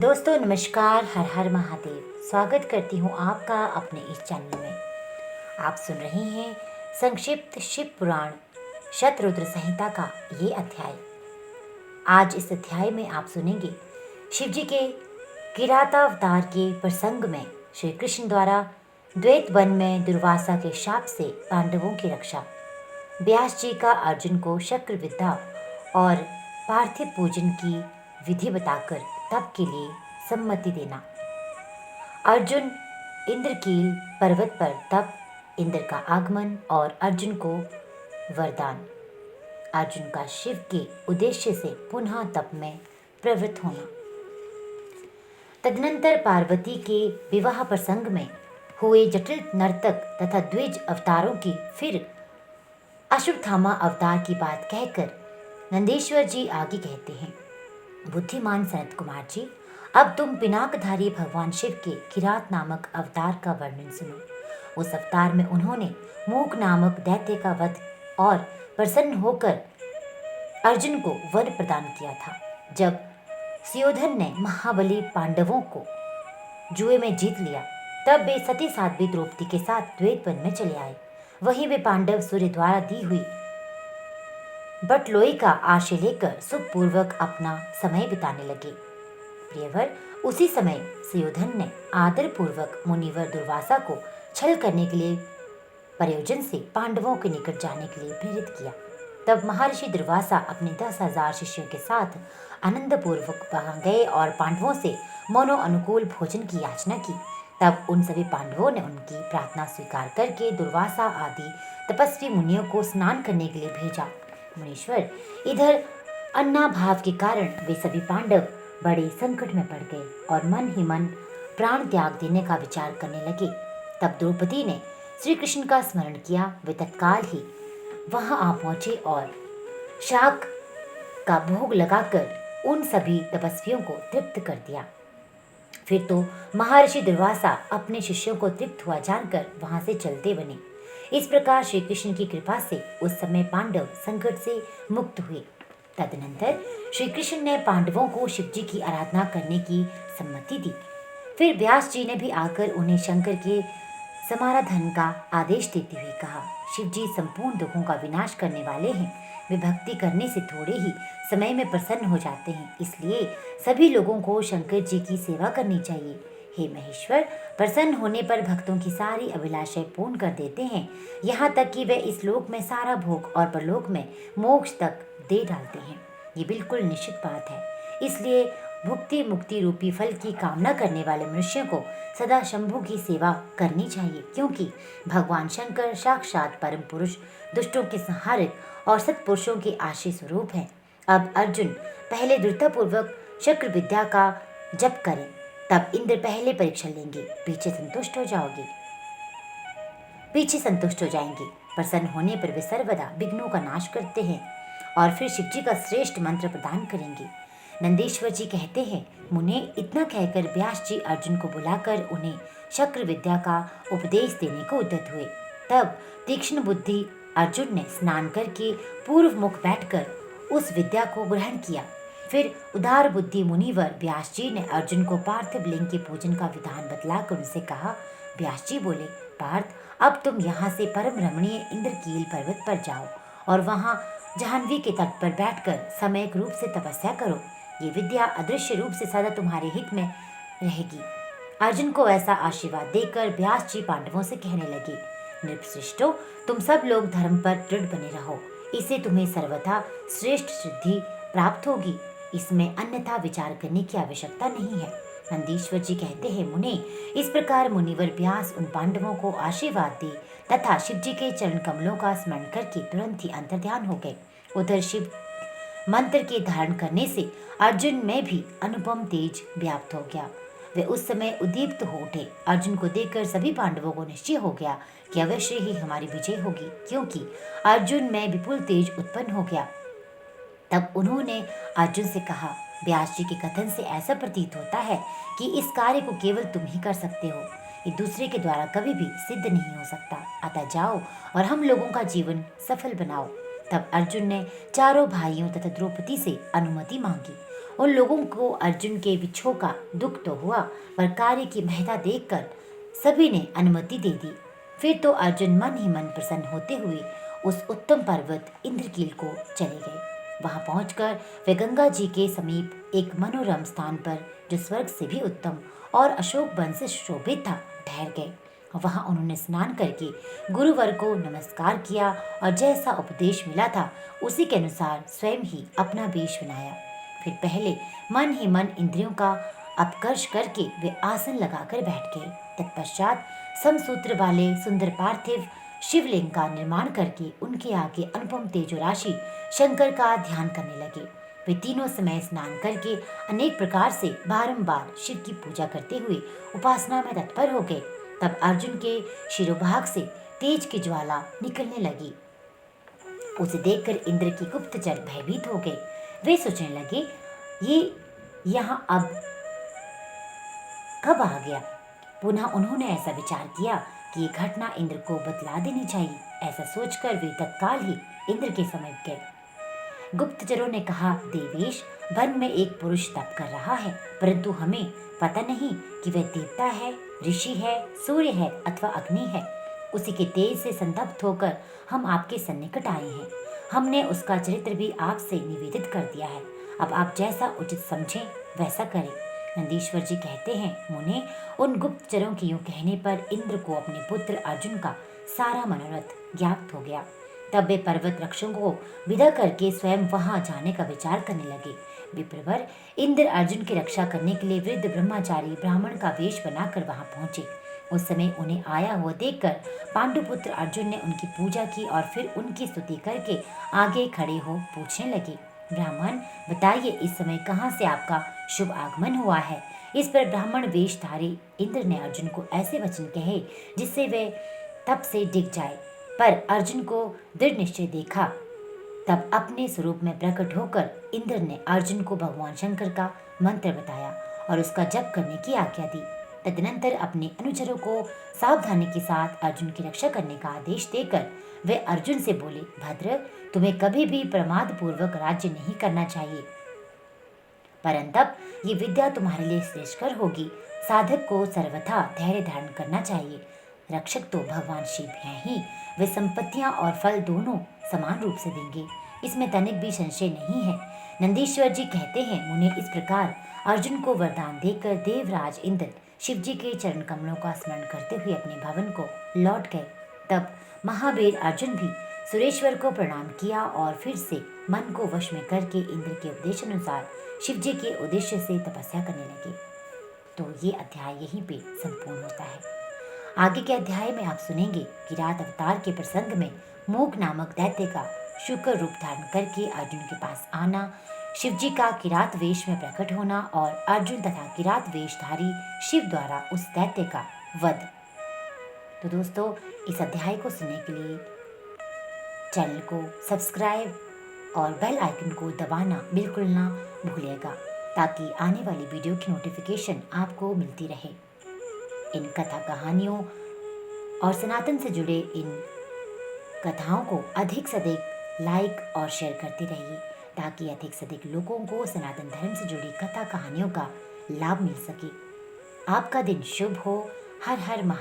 दोस्तों नमस्कार, हर हर महादेव। स्वागत करती हूँ आपका अपने इस चैनल में। आप सुन रहे हैं संक्षिप्त शिव पुराण शतरुद्र संहिता का ये अध्याय। आज इस अध्याय में आप सुनेंगे शिव जी के किरातावतार के प्रसंग में श्री कृष्ण द्वारा द्वैत वन में दुर्वासा के शाप से पांडवों की रक्षा, व्यास जी का अर्जुन को शक्र विद्या और पार्थिव पूजन की विधि बताकर तप के लिए सम्मति देना, अर्जुन इंद्रकील पर्वत पर तप, इंद्र का आगमन और अर्जुन को वरदान, अर्जुन का शिव के उद्देश्य से पुनः तप में प्रवृत्त होना। तदनंतर पार्वती के विवाह प्रसंग में हुए जटिल नर्तक तथा द्विज अवतारों की फिर अश्वत्थामा अवतार की बात कहकर नंदीश्वर जी आगे कहते हैं, बुद्धिमान सनत कुमार जी, अब तुम पिनाकधारी भगवान शिव के किरात नामक अवतार का वर्णन सुनो। उस अवतार में उन्होंने मूक नामक दैत्य का वध और प्रसन्न होकर अर्जुन को वर प्रदान किया था। जब सुयोधन ने महाबली पांडवों को जुए में जीत लिया, तब वे सती साध्वी द्रौपदी के साथ द्वैत वन में चले आए। वहीं वे पांडव सूर्य द्वारा दी हुई बटलोई का आशय लेकर सुखपूर्वक अपना समय बिताने लगे। प्रियवर, उसी समय सुयोधन ने आदर पूर्वक मुनिवर दुर्वासा को छल करने के लिए प्रयोजन से पांडवों के निकट जाने के लिए प्रेरित किया। तब महर्षि दुर्वासा अपने 10,000 शिष्यों के साथ आनंद पूर्वक वहां गए और पांडवों से मनो अनुकूल भोजन की याचना की। तब उन सभी पांडवों ने उनकी प्रार्थना स्वीकार करके दुर्वासा आदि तपस्वी मुनियों को स्नान करने के लिए भेजा। मुनीश्वर, इधर अन्नाभाव के कारण वे सभी पांडव बड़े संकट में पड़ गए और मन ही मन प्राण त्याग देने का विचार करने लगे। तब द्रौपदी ने श्री कृष्ण का स्मरण किया। वे तत्काल ही वहां आ पहुंचे और शाक का भोग लगाकर उन सभी तपस्वियों को तृप्त कर दिया। फिर तो महर्षि दुर्वासा अपने शिष्यों को तृप्त हुआ जानकर वहां से चलते बने। इस प्रकार श्री कृष्ण की कृपा से उस समय पांडव संकट से मुक्त हुए। तदनंतर श्री कृष्ण ने पांडवों को शिव जी की आराधना करने की सम्मति दी। फिर व्यास जी ने भी आकर उन्हें शंकर के समाराधन का आदेश देते हुए कहा, शिव जी संपूर्ण दुखों का विनाश करने वाले हैं। वे भक्ति करने से थोड़े ही समय में प्रसन्न हो जाते हैं, इसलिए सभी लोगों को शंकर जी की सेवा करनी चाहिए। हे महेश्वर, प्रसन्न होने पर भक्तों की सारी अभिलाषाएं पूर्ण कर देते हैं, यहाँ तक कि वे इस लोक में सारा भोग और परलोक में मोक्ष तक दे डालते हैं। ये बिल्कुल निश्चित बात है। इसलिए भुक्ति मुक्ति रूपी फल की कामना करने वाले मनुष्यों को सदा शंभु की सेवा करनी चाहिए, क्योंकि भगवान शंकर साक्षात परम पुरुष, दुष्टों के संहारक और सत्पुरुषों के आश्रय स्वरूप हैं। अब अर्जुन पहले दृढ़तापूर्वक शक्र विद्या का जप करें, तब इंद्र पहले परीक्षा लेंगे, पीछे संतुष्ट हो जाएंगे। प्रसन्न होने पर वे सर्वदा विघ्नों का नाश करते हैं और फिर शिव जी का श्रेष्ठ मंत्र प्रदान करेंगे। नंदीश्वर जी कहते हैं, मुने, इतना कहकर व्यास जी अर्जुन को बुलाकर उन्हें शक्र विद्या का उपदेश देने को उद्यत हुए। तब तीक्ष्ण बुद्धि अर्जुन ने स्नान करके पूर्व मुख बैठकर उस विद्या को ग्रहण किया। फिर उदार बुद्धि मुनिवर व्यास जी ने अर्जुन को पार्थिव लिंग के पूजन का विधान बतलाकर उनसे कहा। व्यास जी बोले, पार्थ, अब तुम यहाँ से परम रमणीय इंद्रकील पर्वत पर जाओ और वहाँ जाह्नवी के तट पर बैठकर समयक रूप से तपस्या करो। ये विद्या अदृश्य रूप से सदा तुम्हारे हित में रहेगी। अर्जुन को ऐसा आशीर्वाद देकर व्यास जी पांडवों से कहने लगे, नृपश्रेष्ठो, तुम सब लोग धर्म पर दृढ़ बने रहो, इससे तुम्हें सर्वथा श्रेष्ठ सिद्धि प्राप्त होगी। इसमें अन्यथा विचार करने की आवश्यकता नहीं है। नंदीश्वर जी कहते हैं, मुने, इस प्रकार मुनिवर व्यास उन पांडवों को आशीर्वाद दे तथा शिव जी के चरण कमलों का स्मरण करके तुरंत ही अंतर्ध्यान हो गए। उधर शिव मंत्र के धारण करने से अर्जुन में भी अनुपम तेज व्याप्त हो गया। वे उस समय उद्दीप्त हो उठे। अर्जुन को देखकर सभी पांडवों को निश्चय हो गया कि अवश्य ही हमारी विजय होगी, क्योंकि अर्जुन में विपुल तेज उत्पन्न हो गया। तब उन्होंने अर्जुन से कहा, व्यास जी के कथन से ऐसा प्रतीत होता है कि इस कार्य को केवल तुम ही कर सकते हो, ये दूसरे के द्वारा कभी भी सिद्ध नहीं हो सकता। अतः जाओ और हम लोगों का जीवन सफल बनाओ। तब अर्जुन ने चारों भाइयों तथा द्रौपदी से अनुमति मांगी। उन लोगों को अर्जुन के विछोह का दुख तो हुआ, पर कार्य की महत्ता देखकर सभी ने अनुमति दे दी। फिर तो अर्जुन मन ही मन प्रसन्न होते हुए उस उत्तम पर्वत इंद्रकील को चले गए। वहां पहुंचकर वे गंगा जी के समीप एक मनोरम स्थान पर, जो स्वर्ग से भी उत्तम और अशोक वन से शोभित था, ठहर गए। वहां उन्होंने स्नान करके गुरुवर को नमस्कार किया और जैसा उपदेश मिला था उसी के अनुसार स्वयं ही अपना वेश बनाया। फिर पहले मन ही मन इंद्रियों का अपकर्ष करके वे आसन लगाकर बैठ गए। तत्पश्चात समसूत्र वाले सुंदर पार्थिव शिवलिंग का निर्माण करके उनके आगे अनुपम तेजो राशि शंकर का ध्यान करने लगे। वे तीनों समय स्नान करके अनेक प्रकार से बारंबार शिव की पूजा करते हुए उपासना में तत्पर हो गए। तब अर्जुन के शिरोभाग से तेज की ज्वाला निकलने लगी। उसे देखकर इंद्र की गुप्तचर भयभीत हो गए। वे सोचने लगे, ये यहाँ अब कब आ गया। पुनः उन्होंने ऐसा विचार किया कि ये घटना इंद्र को बतला देनी चाहिए। ऐसा सोचकर वे तत्काल ही इंद्र के समीप गए। गुप्तचरों ने कहा, देवेश, वन में एक पुरुष तप कर रहा है, परंतु हमें पता नहीं कि वह देवता है, ऋषि है, सूर्य है अथवा अग्नि है। उसी के तेज से संतप्त होकर हम आपके सन्निकट आए हैं। हमने उसका चरित्र भी आपसे निवेदित कर दिया है। अब आप जैसा उचित समझें वैसा करें। नंदीश्वर जी कहते हैं, मुने, उन गुप्तचरों के यूं कहने पर इंद्र को अपने पुत्र अर्जुन का सारा मनोरथ ज्ञात हो गया। तब वे पर्वत रक्षकों को विदा करके स्वयं वहां जाने का विचार करने लगे। विप्रवर इंद्र अर्जुन की रक्षा करने के लिए वृद्ध ब्रह्मचारी ब्राह्मण का वेश बनाकर वहां पहुंचे। उस समय उन्हें आया हुआ देखकर पांडुपुत्र अर्जुन ने उनकी पूजा की और फिर उनकी स्तुति करके आगे खड़े हो पूछने लगे, ब्राह्मण, बताइए इस समय कहाँ से आपका शुभ आगमन हुआ है। इस पर ब्राह्मण वेशधारी इंद्र ने अर्जुन को ऐसे वचन कहे जिससे वे तप से डिग जाए। पर अर्जुन को दृढ़ निश्चय देखा। तब अपने स्वरूप में प्रकट होकर इंद्र ने अर्जुन को भगवान शंकर का मंत्र बताया और उसका जप करने की आज्ञा दी। तदनंतर अपने अनुचरों को सावधानी के साथ अर्जुन की रक्षा करने का आदेश देकर वे अर्जुन से बोले, भद्र, तुम्हें कभी भी प्रमाद पूर्वक राज्य नहीं करना चाहिए, परंतप ये विद्या तुम्हारे लिए श्रेष्ठकर होगी। साधक को सर्वथा धैर्य धारण करना चाहिए। रक्षक तो भगवान शिव हैं ही, वे संपत्तियां और फल दोनों समान रूप से देंगे, इसमें तनिक भी संशय नहीं है। नंदीश्वर जी कहते हैं, मुने, इस प्रकार अर्जुन को वरदान देकर देवराज इंद्र शिव जी के चरण कमलों का स्मरण करते हुए अपने भवन को लौट गए। तब महावीर अर्जुन भी सुरेश्वर को प्रणाम किया और फिर से मन को वश में करके इंद्र के उपदेश अनुसार शिव जी के उद्देश्य से तपस्या करने लगे। तो ये अध्याय यहीं पे संपूर्ण होता है। आगे के अध्याय में आप सुनेंगे कि रात अवतार के प्रसंग में मूक नामक दैत्य का शुक्र रूप धारण करके अर्जुन के पास आना, शिव जी का किरात वेश में प्रकट होना और अर्जुन तथा किरात वेशधारी शिव द्वारा उस दैत्य का वध। तो दोस्तों, इस अध्याय को सुनने के लिए चैनल को सब्सक्राइब और बेल आइकन को दबाना बिल्कुल ना भूलिएगा, ताकि आने वाली वीडियो की नोटिफिकेशन आपको मिलती रहे। इन कथा कहानियों और सनातन से जुड़े इन कथाओं को अधिक से अधिक लाइक और शेयर करते रहिए, ताकि अधिक से अधिक लोगों को सनातन धर्म से जुड़ी कथा कहानियों का लाभ मिल सके। आपका दिन शुभ हो। हर हर महा